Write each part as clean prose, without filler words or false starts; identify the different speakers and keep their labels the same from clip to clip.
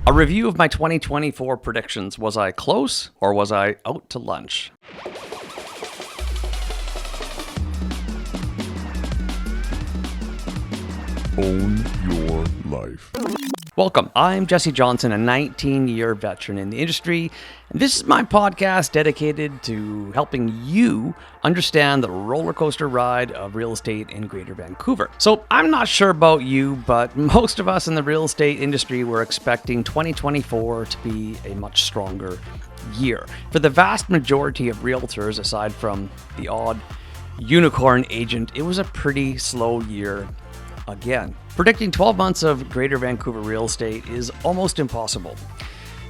Speaker 1: A review of my 2024 predictions. Was I close or was I out to lunch?
Speaker 2: Own your life.
Speaker 1: Welcome. I'm Jessi Johnson, a 19-year veteran in the industry, and this is my podcast dedicated to helping you understand the roller coaster ride of real estate in Greater Vancouver. So I'm not sure about you, but most of us in the real estate industry were expecting 2024 to be a much stronger year. For the vast majority of realtors, aside from the odd unicorn agent, it was a pretty slow year again. Predicting 12 months of Greater Vancouver real estate is almost impossible.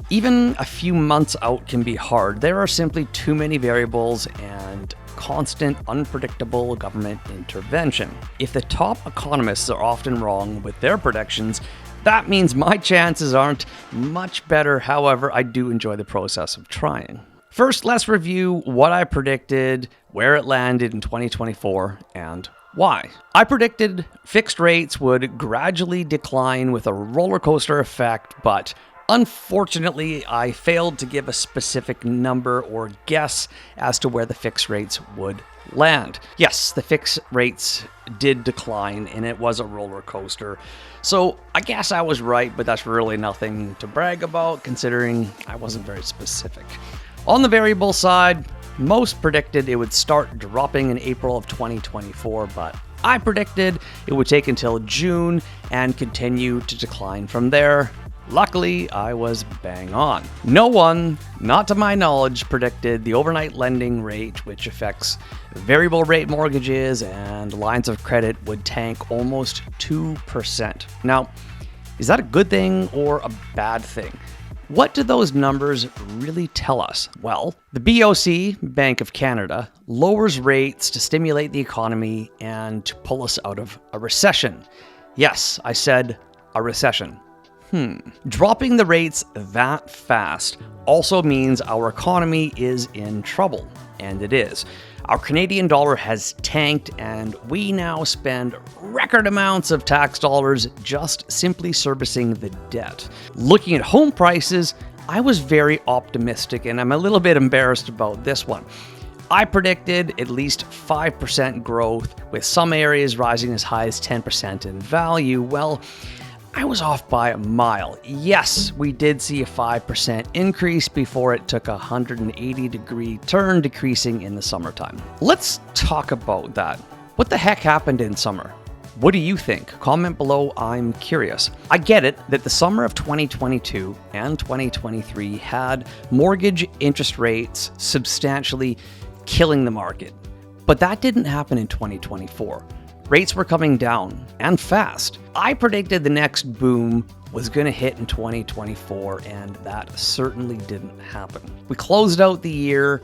Speaker 1: Even a few months out can be hard. There are simply too many variables and constant, unpredictable government intervention. If the top economists are often wrong with their predictions, that means my chances aren't much better. However, I do enjoy the process of trying. First, let's review what I predicted, where it landed in 2024, and why. I predicted fixed rates would gradually decline with a roller coaster effect, but unfortunately, I failed to give a specific number or guess as to where the fixed rates would land. Yes, the fixed rates did decline, and it was a roller coaster. So I guess I was right, but that's really nothing to brag about considering I wasn't very specific. On the variable side, most predicted it would start dropping in April of 2024, but I predicted it would take until June and continue to decline from there. Luckily, I was bang on. No one, not to my knowledge, predicted the overnight lending rate, which affects variable rate mortgages and lines of credit, would tank almost 2%. Now, is that a good thing or a bad thing? What do those numbers really tell us? Well, the BOC, Bank of Canada, lowers rates to stimulate the economy and to pull us out of a recession. Yes, I said a recession. Dropping the rates that fast also means our economy is in trouble, and it is. Our Canadian dollar has tanked, and we now spend record amounts of tax dollars just simply servicing the debt. Looking at home prices, I was very optimistic, and I'm a little bit embarrassed about this one. I predicted at least 5% growth, with some areas rising as high as 10% in value. Well, I was off by a mile. Yes, we did see a 5% increase before it took a 180-degree turn, decreasing in the summertime. Let's talk about that. What the heck happened in summer? What do you think? Comment below, I'm curious. I get it that the summer of 2022 and 2023 had mortgage interest rates substantially killing the market, but that didn't happen in 2024. Rates were coming down, and fast. I predicted the next boom was going to hit in 2024, and that certainly didn't happen. We closed out the year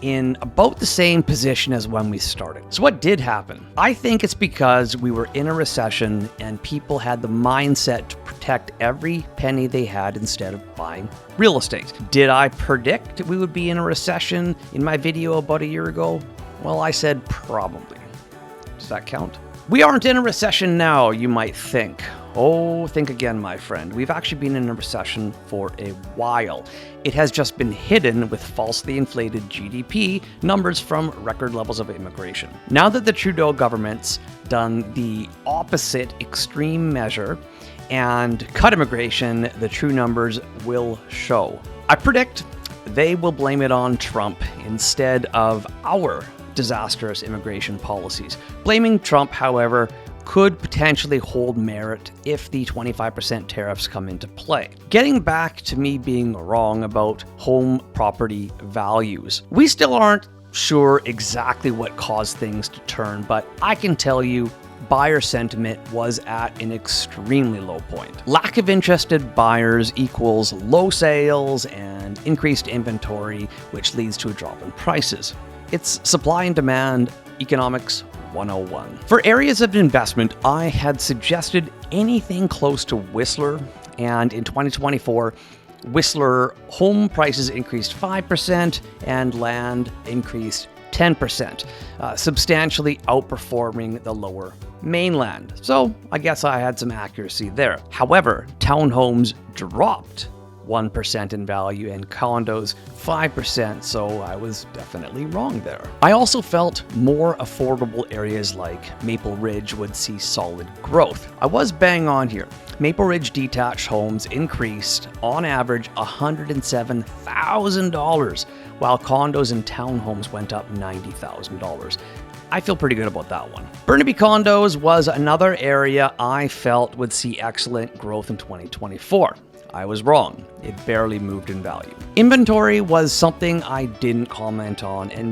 Speaker 1: in about the same position as when we started. So what did happen? I think it's because we were in a recession and people had the mindset to protect every penny they had instead of buying real estate. Did I predict we would be in a recession in my video about a year ago? Well, I said probably. Does that count? We aren't in a recession now, you might think. Oh, think again, my friend. We've actually been in a recession for a while. It has just been hidden with falsely inflated GDP numbers from record levels of immigration. Now that the Trudeau government's done the opposite extreme measure and cut immigration, the true numbers will show. I predict they will blame it on Trump instead of our disastrous immigration policies. Blaming Trump, however, could potentially hold merit if the 25% tariffs come into play. Getting back to me being wrong about home property values, we still aren't sure exactly what caused things to turn, but I can tell you buyer sentiment was at an extremely low point. Lack of interested buyers equals low sales and increased inventory, which leads to a drop in prices. It's supply and demand economics 101. For areas of investment, I had suggested anything close to Whistler, and in 2024, Whistler home prices increased 5% and land increased 10%, substantially outperforming the lower mainland. So I guess I had some accuracy there. However, townhomes dropped 1% in value and condos 5%, so I was definitely wrong there. I also felt more affordable areas like Maple Ridge would see solid growth. I was bang on here. Maple Ridge detached homes increased on average $107,000, while condos and townhomes went up $90,000. I feel pretty good about that one. Burnaby condos was another area I felt would see excellent growth in 2024. I was wrong. It barely moved in value. Inventory was something I didn't comment on, and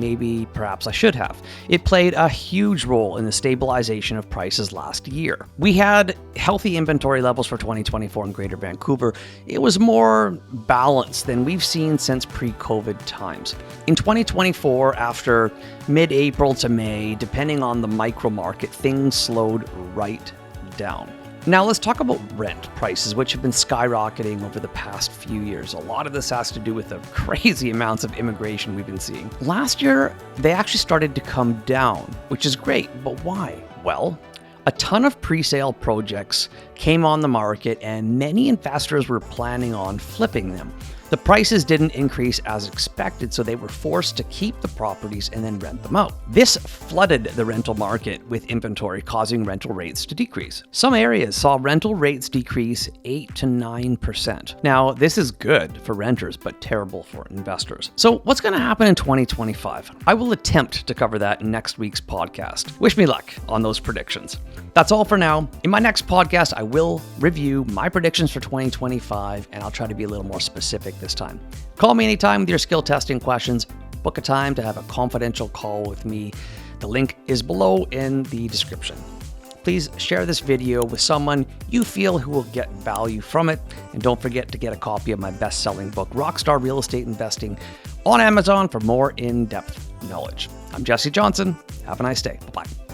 Speaker 1: perhaps I should have. It played a huge role in the stabilization of prices last year. We had healthy inventory levels for 2024 in Greater Vancouver. It was more balanced than we've seen since pre-COVID times. In 2024, after mid-April to May, depending on the micro market, things slowed right down. Now let's talk about rent prices, which have been skyrocketing over the past few years. A lot of this has to do with the crazy amounts of immigration we've been seeing. Last year, they actually started to come down, which is great, but why? Well, a ton of pre-sale projects came on the market and many investors were planning on flipping them. The prices didn't increase as expected, so they were forced to keep the properties and then rent them out. This flooded the rental market with inventory, causing rental rates to decrease. Some areas saw rental rates decrease 8 to 9%. Now, this is good for renters, but terrible for investors. So what's going to happen in 2025? I will attempt to cover that in next week's podcast. Wish me luck on those predictions. That's all for now. In my next podcast, I will review my predictions for 2025, and I'll try to be a little more specific this time. Call me anytime with your skill testing questions. Book a time to have a confidential call with me. The link is below in the description. Please share this video with someone you feel who will get value from it. And don't forget to get a copy of my best-selling book, Rockstar Real Estate Investing, on Amazon for more in-depth knowledge. I'm Jessi Johnson. Have a nice day. Bye-bye.